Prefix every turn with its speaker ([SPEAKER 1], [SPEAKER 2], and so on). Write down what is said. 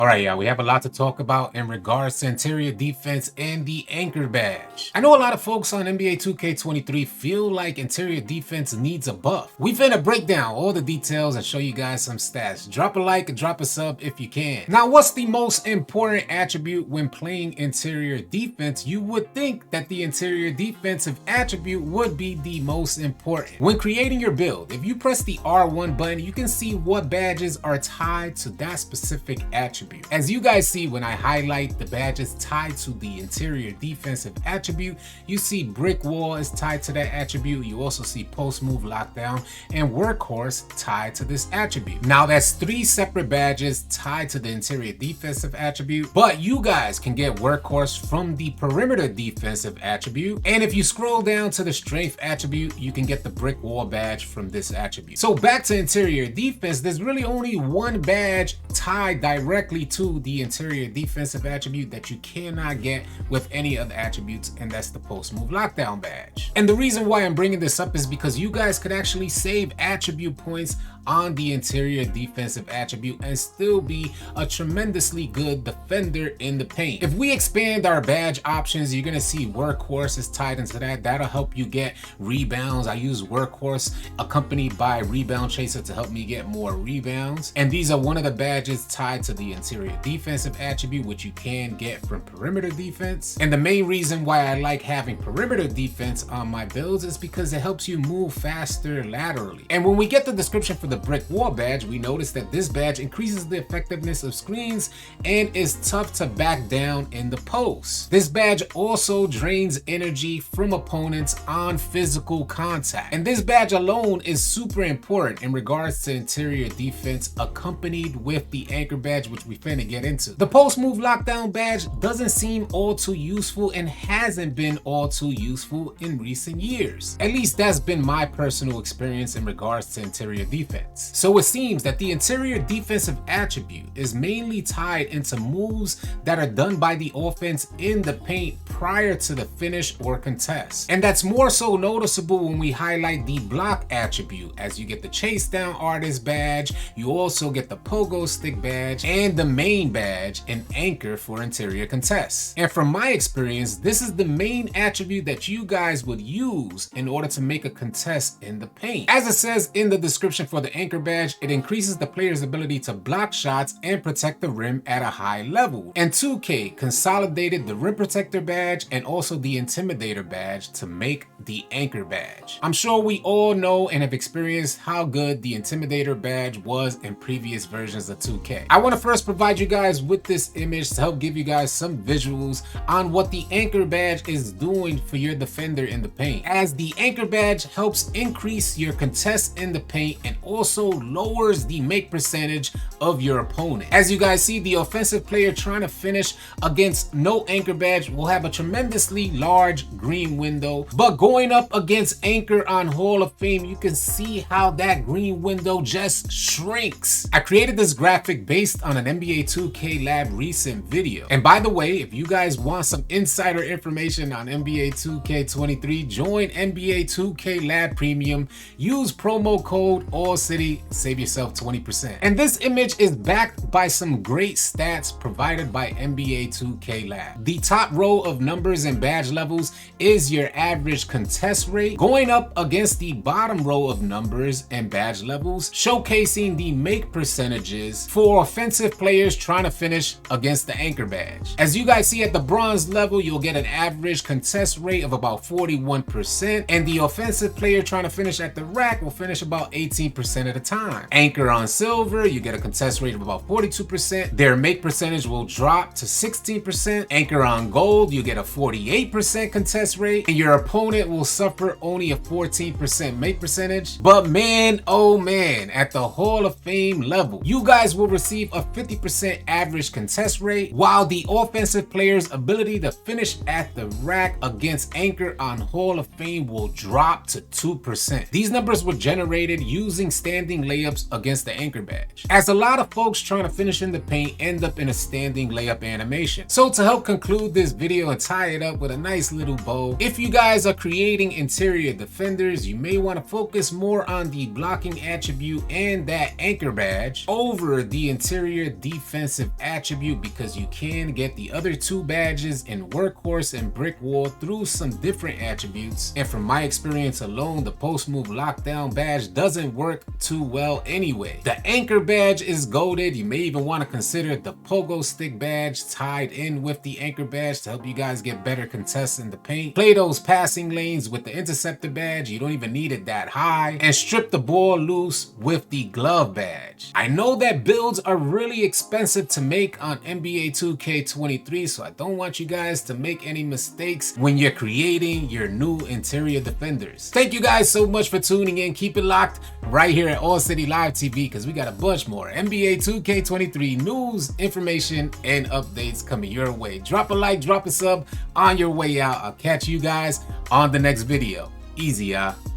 [SPEAKER 1] All right, y'all, we have a lot to talk about in regards to interior defense and the anchor badge. I know a lot of folks on NBA 2K23 feel like interior defense needs a buff. We finna break down all the details and show you guys some stats. Drop a like and drop a sub if you can. Now, what's the most important attribute when playing interior defense? You would think that the interior defensive attribute would be the most important. When creating your build, if you press the R1 button, you can see what badges are tied to that specific attribute. As you guys see, when I highlight the badges tied to the interior defensive attribute, you see brick wall is tied to that attribute. You also see post move lockdown and workhorse tied to this attribute. Now that's 3 separate badges tied to the interior defensive attribute, but you guys can get workhorse from the perimeter defensive attribute. And if you scroll down to the strength attribute, you can get the brick wall badge from this attribute. So back to interior defense, there's really only one badge tied directly to the interior defensive attribute that you cannot get with any other attributes, and that's the post move lockdown badge. And the reason why I'm bringing this up is because you guys could actually save attribute points on the interior defensive attribute and still be a tremendously good defender in the paint. If we expand our badge options, you're gonna see workhorse is tied into that. That'll help you get rebounds. I use workhorse accompanied by rebound chaser to help me get more rebounds. And these are one of the badges tied to the interior defensive attribute, which you can get from perimeter defense. And the main reason why I like having perimeter defense on my builds is because it helps you move faster laterally. And when we get the description for the brick wall badge, we notice that this badge increases the effectiveness of screens and is tough to back down in the post. This badge also drains energy from opponents on physical contact. And this badge alone is super important in regards to interior defense, accompanied with the anchor badge, which we finna get into. The post move lockdown badge doesn't seem all too useful and hasn't been all too useful in recent years. At least that's been my personal experience in regards to interior defense. So it seems that the interior defensive attribute is mainly tied into moves that are done by the offense in the paint prior to the finish or contest. And that's more so noticeable when we highlight the block attribute, as you get the chase down artist badge, you also get the pogo stick badge and the main badge and anchor for interior contests. And from my experience, this is the main attribute that you guys would use in order to make a contest in the paint. As it says in the description for the anchor badge, it increases the player's ability to block shots and protect the rim at a high level. And 2K consolidated the rim protector badge and also the intimidator badge to make the anchor badge. I'm sure we all know and have experienced how good the intimidator badge was in previous versions of 2K. I want to first provide you guys with this image to help give you guys some visuals on what the anchor badge is doing for your defender in the paint, as the anchor badge helps increase your contest in the paint and also lowers the make percentage of your opponent. As you guys see, the offensive player trying to finish against no anchor badge will have a tremendously large green window, but going up against anchor on Hall of Fame, you can see how that green window just shrinks. I created this graphic based on an NBA 2K Lab recent video. And by the way, if you guys want some insider information on NBA 2K23, join NBA 2K Lab Premium, use promo code AllCity, save yourself 20%. And this image is backed by some great stats provided by NBA 2K Lab. The top row of numbers and badge levels is your average contest rate, going up against the bottom row of numbers and badge levels, showcasing the make percentages for offensive players trying to finish against the anchor badge. As you guys see, at the bronze level, you'll get an average contest rate of about 41%, and the offensive player trying to finish at the rack will finish about 18% of the time. Anchor on silver, you get a contest rate of about 42%. Their make percentage will drop to 16%. Anchor on gold, you get a 48% contest rate, and your opponent will suffer only a 14% make percentage. But man, oh man, at the Hall of Fame level, you guys will receive a 50% average contest rate, while the offensive player's ability to finish at the rack against anchor on Hall of Fame will drop to 2%. These numbers were generated using standing layups against the anchor badge, as a lot of folks trying to finish in the paint end up in a standing layup animation. So to help conclude this video and tie it up with a nice little bow, if you guys are creating interior defenders, you may want to focus more on the blocking attribute and that anchor badge over the interior defense defensive attribute because you can get the other two badges in Workhorse and Brick Wall through some different attributes. And from my experience alone, the post-move lockdown badge doesn't work too well anyway. The anchor badge is goated. You may even want to consider the pogo stick badge tied in with the anchor badge to help you guys get better contests in the paint. Play those passing lanes with the interceptor badge. You don't even need it that high. And strip the ball loose with the glove badge. I know that builds are really expensive to make on NBA 2K23, so I don't want you guys to make any mistakes when you're creating your new interior defenders. Thank you guys so much for tuning in. Keep it locked right here at AllCity Live TV because we got a bunch more NBA 2K23 news, information, and updates coming your way. Drop a like, drop a sub on your way out. I'll catch you guys on the next video. Easy, y'all.